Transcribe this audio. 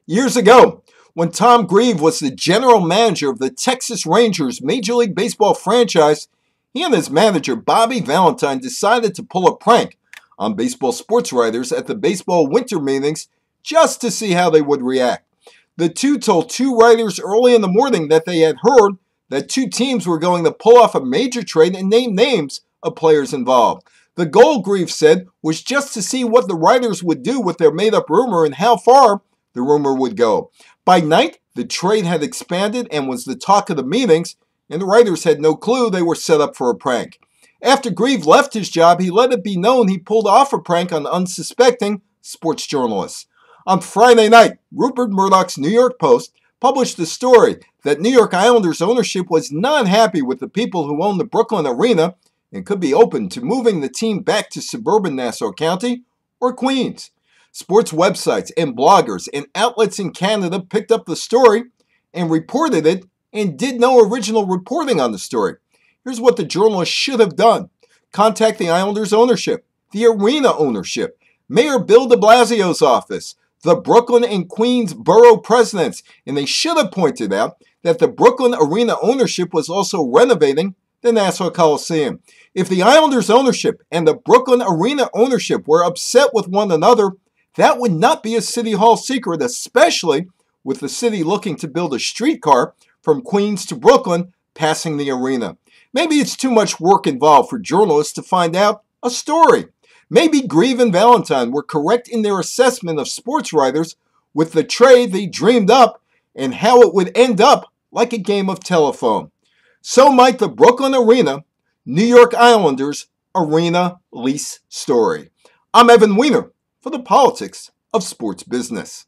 Years ago, when Tom Grieve was the general manager of the Texas Rangers Major League Baseball franchise, he and his manager, Bobby Valentine, decided to pull a prank on baseball sports writers at the baseball winter meetings just to see how they would react. The two told two writers early in the morning that they had heard that two teams were going to pull off a major trade and name names of players involved. The goal, Grieve said, was just to see what the writers would do with their made-up rumor and how far the rumor would go. By night, the trade had expanded and was the talk of the meetings, and the writers had no clue they were set up for a prank. After Grieve left his job, he let it be known he pulled off a prank on unsuspecting sports journalists. On Friday night, Rupert Murdoch's New York Post published a story that New York Islanders ownership was not happy with the people who own the Brooklyn Arena and could be open to moving the team back to suburban Nassau County or Queens. Sports websites and bloggers and outlets in Canada picked up the story and reported it and did no original reporting on the story. Here's what the journalists should have done. Contact the Islanders ownership, the arena ownership, Mayor Bill de Blasio's office, the Brooklyn and Queens borough presidents, and they should have pointed out that the Brooklyn arena ownership was also renovating the Nassau Coliseum. If the Islanders ownership and the Brooklyn arena ownership were upset with one another, that would not be a City Hall secret, especially with the city looking to build a streetcar from Queens to Brooklyn passing the arena. Maybe it's too much work involved for journalists to find out a story. Maybe Grieve and Valentine were correct in their assessment of sports writers with the trade they dreamed up and how it would end up like a game of telephone. So might the Brooklyn Arena, New York Islanders arena lease story. I'm Evan Weiner for the Politics of Sports Business.